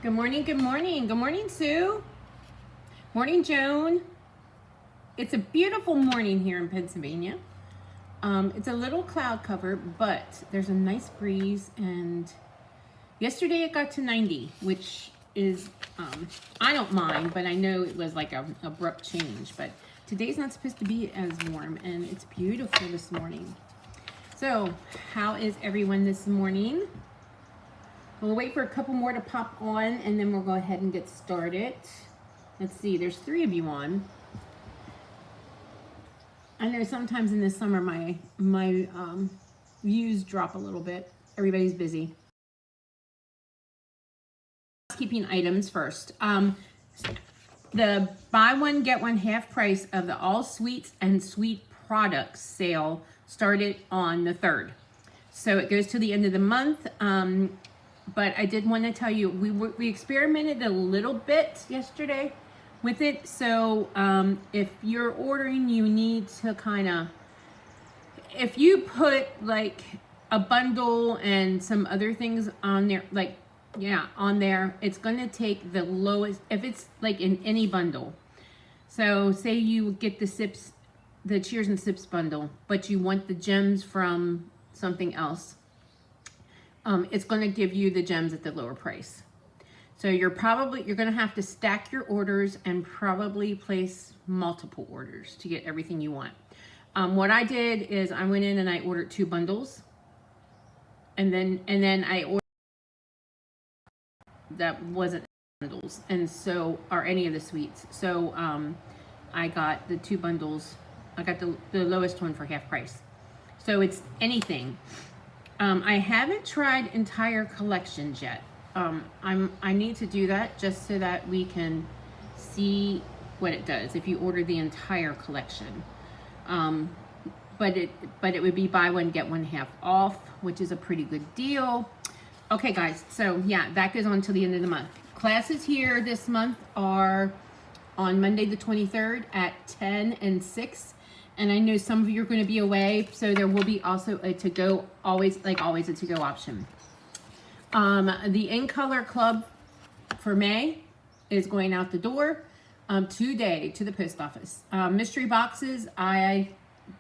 Good morning, good morning. Good morning, Sue. Morning, Joan. It's a beautiful morning here in Pennsylvania. It's a little cloud cover, but there's a nice breeze, and yesterday it got to 90, which is, I don't mind, but I know it was like an abrupt change, but today's not supposed to be as warm, and it's beautiful this morning. So, how is everyone this morning? We'll wait for a couple more to pop on, and then we'll go ahead and get started. Let's see, there's 3 of you on. I know sometimes in the summer my views drop a little bit. Everybody's busy. Housekeeping items first. The buy one get one half price of the all sweets and sweet products sale started on the 3rd, so it goes to the end of the month. But I did want to tell you, we experimented a little bit yesterday with it. So if you're ordering, you need to kind of, if you put like a bundle and some other things on there, like, yeah, on there, it's going to take the lowest, if it's like in any bundle. So say you get the Sips, the Cheers and Sips bundle, but you want the gems from something else. It's going to give you the gems at the lower price. So you're going to have to stack your orders and probably place multiple orders to get everything you want. What I did is I went in and I ordered 2 bundles, and then I ordered that wasn't bundles, and so, or any of the sweets. So I got the 2 bundles. I got the lowest one for half price. So it's anything. I haven't tried entire collections yet. I need to do that just so that we can see what it does if you order the entire collection. But it would be buy one get one half off, which is a pretty good deal. Okay, guys. So yeah, that goes on till the end of the month. Classes here this month are on Monday the 23rd at 10 and 6. And I know some of you are going to be away, so there will be also a to-go, always a to-go option. The In Color Club for May is going out the door today to the post office. Mystery boxes, I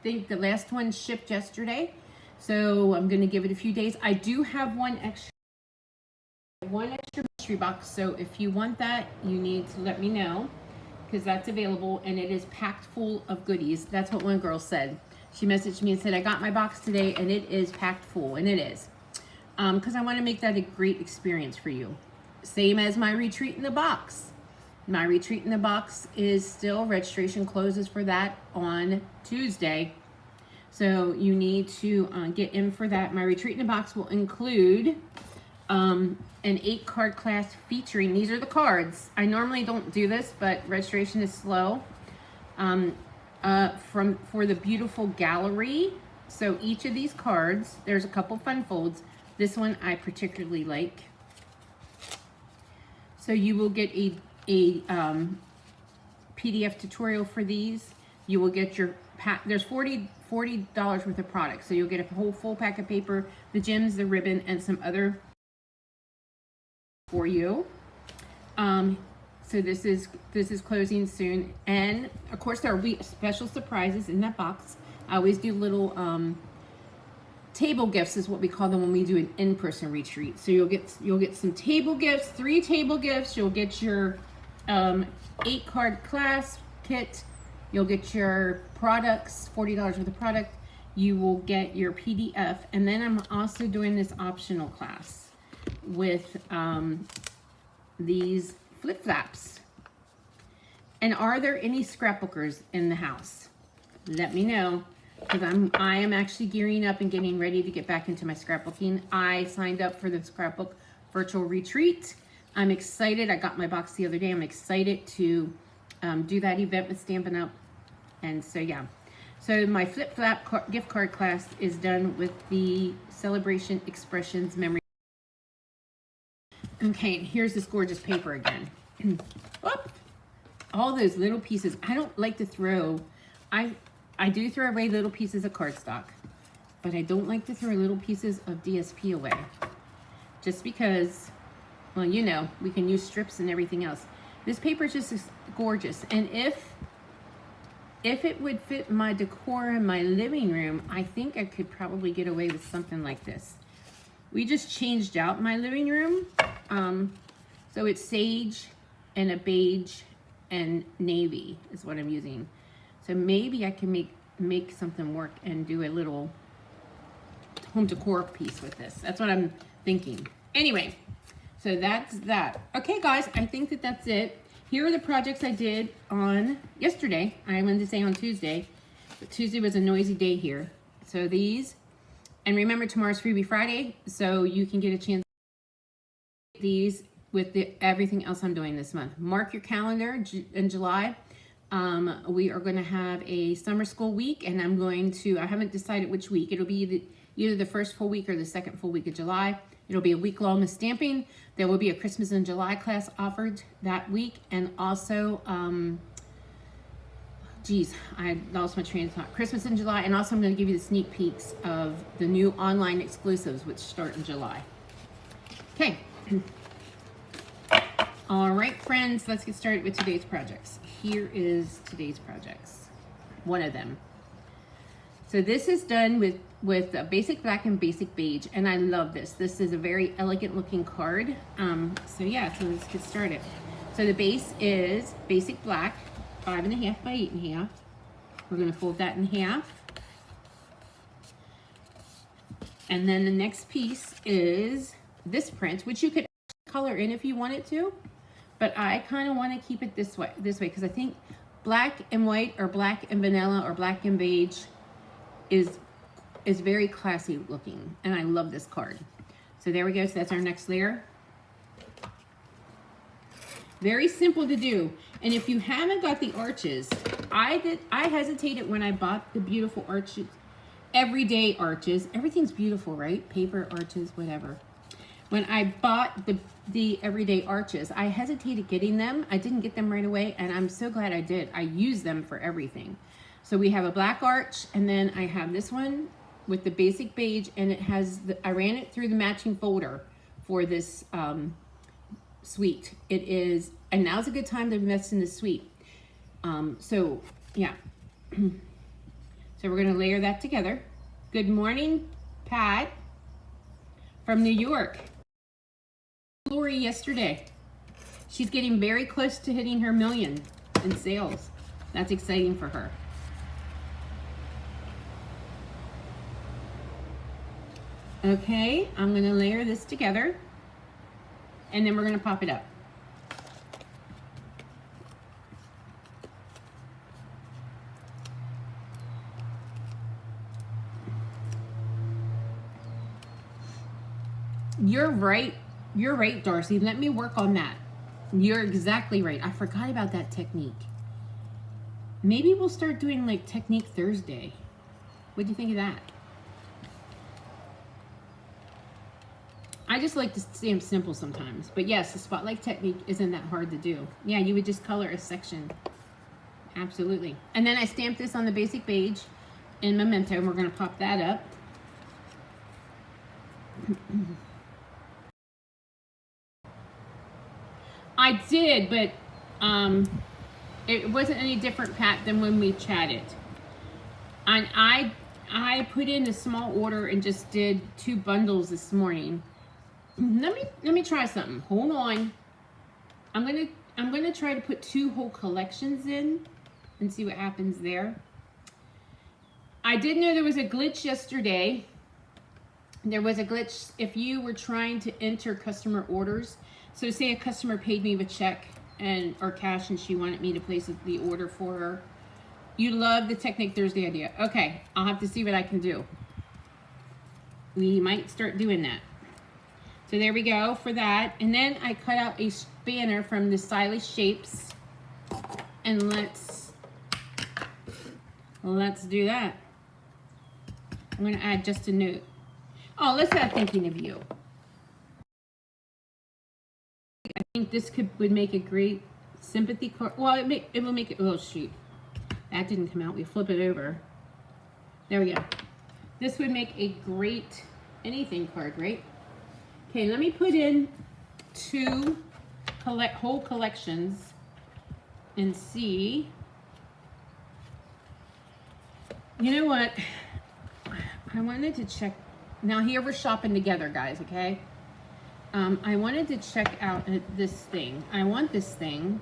think the last one shipped yesterday, so I'm going to give it a few days. I do have one extra mystery box, so if you want that, you need to let me know, because that's available, and it is packed full of goodies. That's what one girl said. She messaged me and said, I got my box today and it is packed full, and it is. Because I want to make that a great experience for you. Same as my Retreat in the Box. My Retreat in the Box is still, registration closes for that on Tuesday. So you need to get in for that. My Retreat in the Box will include an 8-card class featuring, these are the cards. I normally don't do this, but registration is slow. For the beautiful gallery. So each of these cards, there's a couple fun folds. This one I particularly like. So you will get a PDF tutorial for these. You will get your pack. There's $40 worth of products. So you'll get a whole full pack of paper, the gems, the ribbon, and some other for you. So this is closing soon, and of course there will be special surprises in that box. I always do little table gifts, is what we call them when we do an in-person retreat. So you'll get some table gifts, 3 table gifts. You'll get your 8-card class kit. You'll get your products, $40 worth of product. You will get your PDF, and then I'm also doing this optional class with these flip-flops. And are there any scrapbookers in the house? Let me know, because I am actually gearing up and getting ready to get back into my scrapbooking. I signed up for the scrapbook virtual retreat. I'm excited. I got my box the other day. I'm excited to do that event with Stampin' Up. And so yeah, so my flip-flop gift card class is done with the Celebration Expressions Memory. Okay, and here's this gorgeous paper again. All those little pieces. I don't like to throw, I do throw away little pieces of cardstock, but I don't like to throw little pieces of DSP away. Just because Well, you know, we can use strips and everything else. This paper is just gorgeous. And if it would fit my decor in my living room, I think I could probably get away with something like this. We just changed out my living room. So it's sage and a beige and navy is what I'm using. So maybe I can make something work and do a little home decor piece with this. That's what I'm thinking. Anyway, so that's that. Okay, guys, I think that that's it. Here are the projects I did on yesterday. I wanted to say on Tuesday, but Tuesday was a noisy day here. So these, and remember tomorrow's Freebie Friday, so you can get a chance to get these with everything else I'm doing this month. Mark your calendar in July. We are going to have a summer school week, and I haven't decided which week. It'll be either the first full week or the second full week of July. It'll be a week long of stamping. There will be a Christmas in July class offered that week. And also, I lost my train of thought. Christmas in July. And also I'm going to give you the sneak peeks of the new online exclusives, which start in July. Okay. All right, friends, let's get started with today's projects. Here is today's projects. One of them. So this is done with a basic black and basic beige, and I love this. This is a very elegant looking card. So let's get started. So the base is basic black, 5.5 by 8.5. We're gonna fold that in half. And then the next piece is this print, which you could color in if you wanted to, but I kind of want to keep it this way, because I think black and white or black and vanilla or black and beige is very classy looking, and I love this card. So there we go. So that's our next layer. Very simple to do. And if you haven't got the arches, I hesitated when I bought the beautiful arches, everyday arches. Everything's beautiful, right? Paper arches, whatever. When I bought the everyday arches, I hesitated getting them. I didn't get them right away, and I'm so glad I did. I use them for everything. So we have a black arch, and then I have this one with the basic beige, and it has I ran it through the matching folder for this suite. It is, and now's a good time to invest in the suite. So yeah. So we're gonna layer that together. Good morning, Pat from New York. Lori yesterday. She's getting very close to hitting her 1 million in sales. That's exciting for her. Okay, I'm gonna layer this together, and then we're gonna pop it up. You're right, Darcy. Let me work on that. You're exactly right. I forgot about that technique. Maybe we'll start doing like Technique Thursday. What do you think of that? I just like to stamp simple sometimes. But yes, the spotlight technique isn't that hard to do. Yeah, you would just color a section. Absolutely. And then I stamped this on the basic beige in Memento, and we're going to pop that up. I did, but it wasn't any different, Pat, than when we chatted. And I put in a small order and just did 2 bundles this morning. Let me try something. Hold on. I'm gonna try to put 2 whole collections in and see what happens there. I did know there was a glitch yesterday. There was a glitch if you were trying to enter customer orders. So say a customer paid me with check or cash, and she wanted me to place the order for her. You love the Technique Thursday idea. Okay, I'll have to see what I can do. We might start doing that. So there we go for that. And then I cut out a banner from the Stylish Shapes. And let's do that. I'm going to add just a note. Oh, let's add thinking of you. I think this would make a great sympathy card. Well, it will make it, oh shoot. That didn't come out. We flip it over. There we go. This would make a great anything card, right? Okay, let me put in two whole collections and see. You know what? I wanted to check. Now here we're shopping together, guys, okay? I wanted to check out this thing. I want this thing,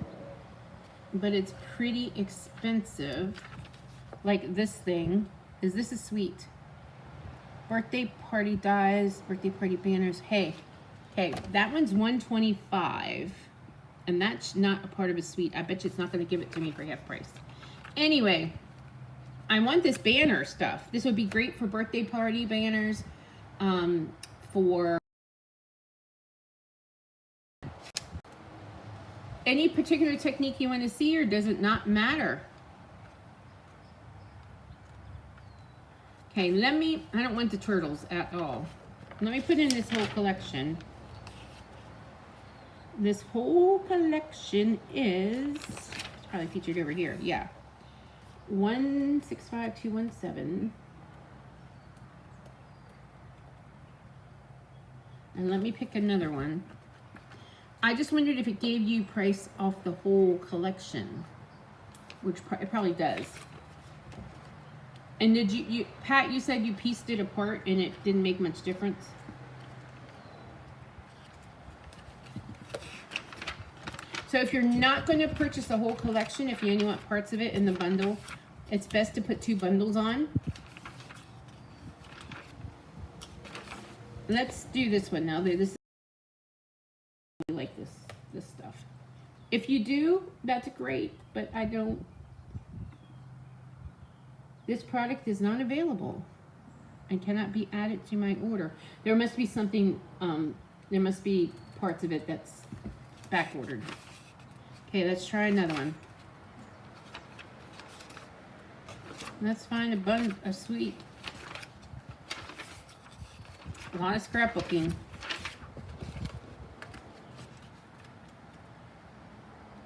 but it's pretty expensive. Like this thing. This is sweet. Birthday party dies, birthday party banners. Hey, that one's $125, and that's not a part of a suite. I bet you it's not going to give it to me for half price. Anyway, I want this banner stuff. This would be great for birthday party banners, for any particular technique you want to see, or does it not matter? Okay, I don't want the turtles at all. Let me put in this whole collection. This whole collection is, it's probably featured over here, yeah. 165217. And let me pick another one. I just wondered if it gave you price off the whole collection, which it probably does. And did you, Pat, you said you pieced it apart and it didn't make much difference? So if you're not going to purchase the whole collection, if you only want parts of it in the bundle, it's best to put 2 bundles on. Let's do this one now. This, I like this stuff. If you do, that's great, but I don't. This product is not available and cannot be added to my order. There must be something, there must be parts of it that's back ordered. Okay, let's try another one. Let's find a suite. A lot of scrapbooking.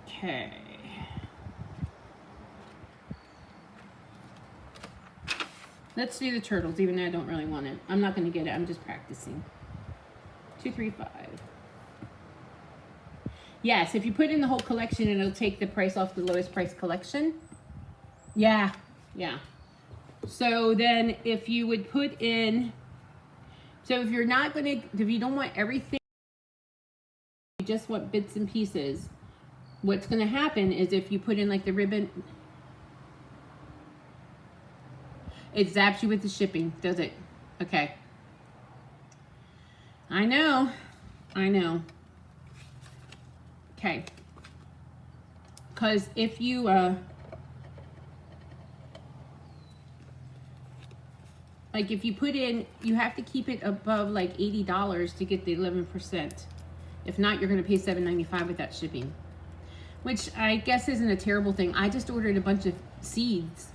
Okay. Let's do the turtles, even though I don't really want it. I'm not going to get it. I'm just practicing. 235. Yes, if you put in the whole collection, it'll take the price off the lowest price collection. Yeah. So then if you would put in, so if you're not going to, if you don't want everything, you just want bits and pieces, what's going to happen is if you put in like the ribbon, it zaps you with the shipping, does it? Okay. I know. Okay. Because if you, like if you put in, you have to keep it above like $80 to get the 11%. If not, you're going to pay $7.95 with that shipping. Which I guess isn't a terrible thing. I just ordered a bunch of seeds,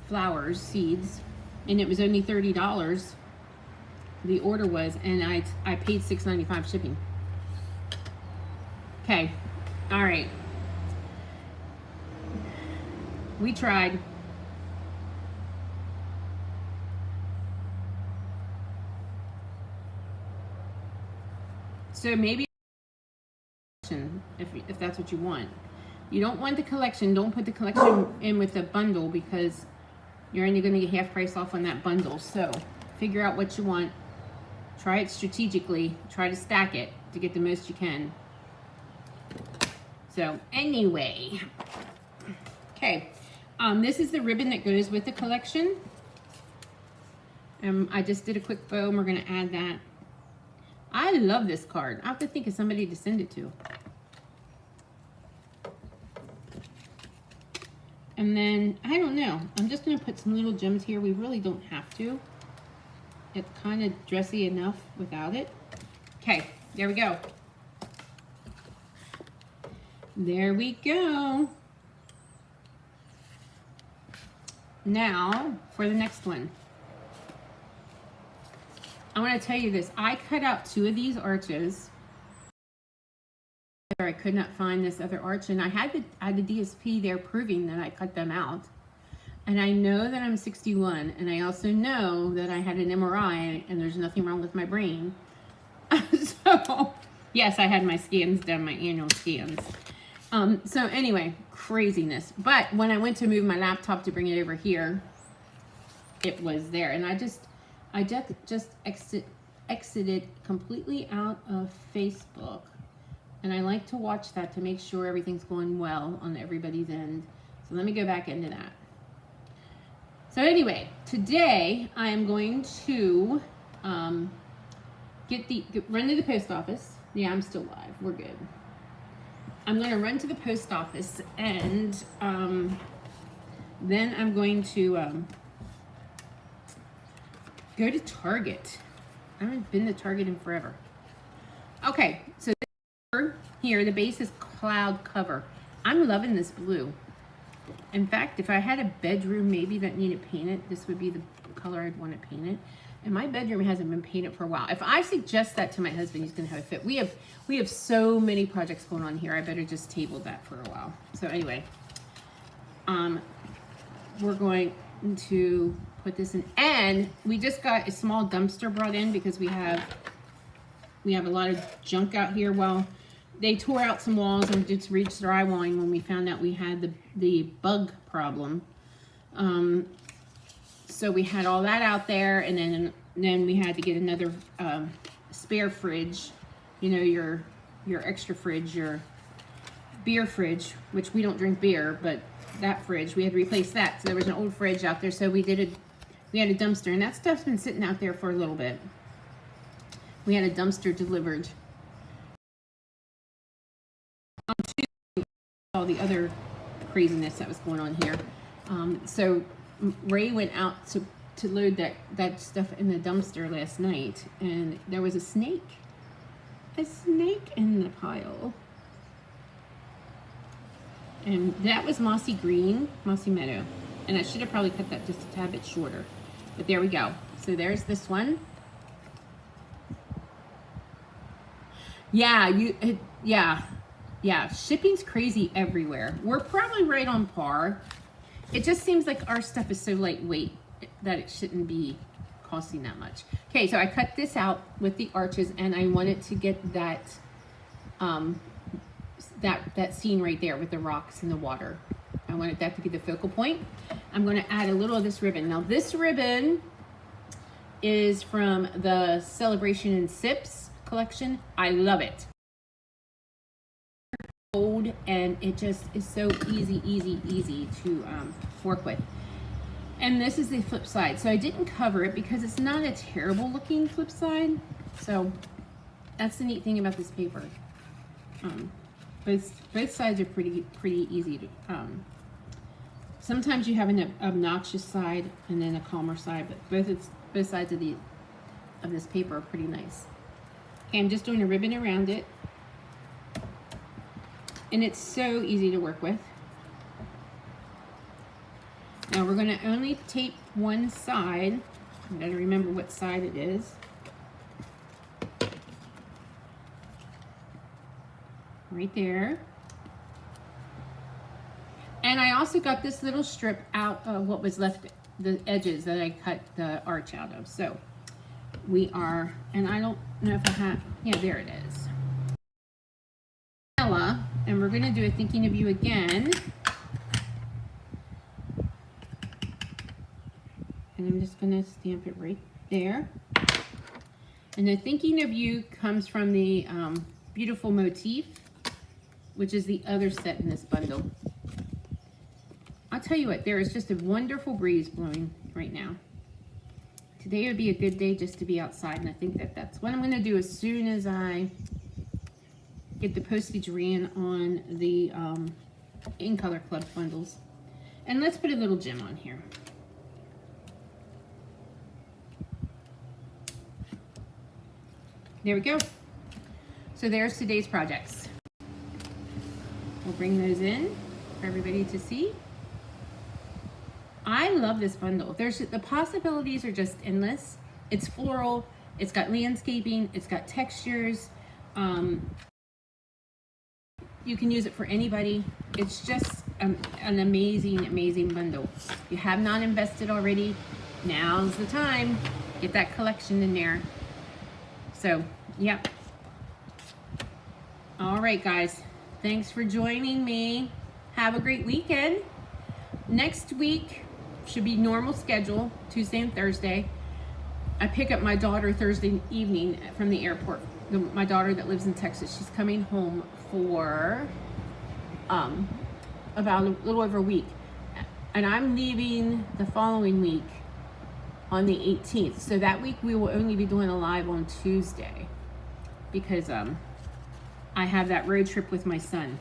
seeds, and it was only $30. The order was, and I paid $6.95 shipping. Okay, all right. We tried. So maybe if that's what you want. You don't want the collection. Don't put the collection in with the bundle because you're only going to get half price off on that bundle. So figure out what you want. Try it strategically. Try to stack it to get the most you can. So anyway, okay. This is the ribbon that goes with the collection. I just did a quick bow and we're going to add that. I love this card. I have to think of somebody to send it to. And then, I don't know. I'm just going to put some little gems here. We really don't have to. It's kind of dressy enough without it. Okay, there we go. There we go. Now, for the next one. I want to tell you this. I cut out 2 of these arches. I could not find this other arch, and I had the DSP there proving that I cut them out. And I know that I'm 61, and I also know that I had an MRI, and there's nothing wrong with my brain. So Yes, I had my scans done, my annual scans. So anyway, craziness. But when I went to move my laptop to bring it over here, it was there. And I just exited completely out of Facebook. And I like to watch that to make sure everything's going well on everybody's end. So let me go back into that. So anyway, today I am going to run to the post office. Yeah, I'm still live. We're good. I'm going to run to the post office, and then I'm going to go to Target. I haven't been to Target in forever. Okay, so here, the base is cloud cover. I'm loving this blue. In fact, if I had a bedroom maybe that needed painted, this would be the color I'd want to paint it. And my bedroom hasn't been painted for a while. If I suggest that to my husband, he's gonna have a fit. We have so many projects going on here. I better just table that for a while. So anyway, we're going to put this in, and we just got a small dumpster brought in because we have a lot of junk out here. Well, they tore out some walls and just reached drywalling when we found out we had the bug problem. So we had all that out there, and then we had to get another spare fridge, you know, your extra fridge, your beer fridge, which we don't drink beer, but that fridge, we had to replace that. So there was an old fridge out there, so we had a dumpster, and that stuff's been sitting out there for a little bit. We had a dumpster delivered. All the other craziness that was going on here. So Ray went out to load that stuff in the dumpster last night, and there was a snake in the pile. And that was mossy meadow. And I should have probably cut that just a tad bit shorter. But there we go. So there's this one. Yeah, shipping's crazy everywhere. We're probably right on par. It just seems like our stuff is so lightweight that it shouldn't be costing that much. Okay, so I cut this out with the arches, and I wanted to get that that scene right there with the rocks and the water. I wanted that to be the focal point. I'm going to add a little of this ribbon. Now this ribbon is from the Celebration and Sips collection. I love it. Old, and it just is so easy to work with. And this is the flip side. So I didn't cover it because it's not a terrible looking flip side. So that's the neat thing about this paper. Both sides are pretty easy to. Sometimes you have an obnoxious side and then a calmer side, but both sides of this paper are pretty nice. Okay, I'm just doing a ribbon around it. And it's so easy to work with. Now we're going to only tape one side. You gotta remember what side it is. Right there. And I also got this little strip out of what was left, the edges that I cut the arch out of. So we are, and I don't know if I have, yeah, there it is. And we're going to do a thinking of you again. And I'm just going to stamp it right there. And the thinking of you comes from the Beautiful Motif, which is the other set in this bundle. I'll tell you what, there is just a wonderful breeze blowing right now. Today would be a good day just to be outside, and I think that's what I'm going to do as soon as I get the postage ran on the In Color Club bundles. And let's put a little gem on here. There we go. So there's today's projects. We'll bring those in for everybody to see. I love this bundle. The possibilities are just endless. It's floral, it's got landscaping, it's got textures. You can use it for anybody. It's just an amazing bundle. If you have not invested already, now's the time. Get that collection in there. So, yeah. All right, guys. Thanks for joining me. Have a great weekend. Next week should be normal schedule, Tuesday and Thursday. I pick up my daughter Thursday evening from the airport. My daughter that lives in Texas, she's coming home for about a little over a week. And I'm leaving the following week on the 18th. So that week we will only be doing a live on Tuesday because I have that road trip with my son.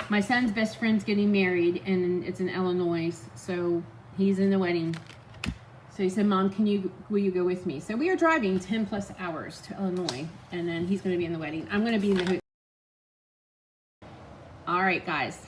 My son's best friend's getting married and it's in Illinois, so he's in the wedding. So he said, Mom, will you go with me? So we are driving 10 plus hours to Illinois, and then he's gonna be in the wedding. I'm gonna be in the hotel. All right, guys.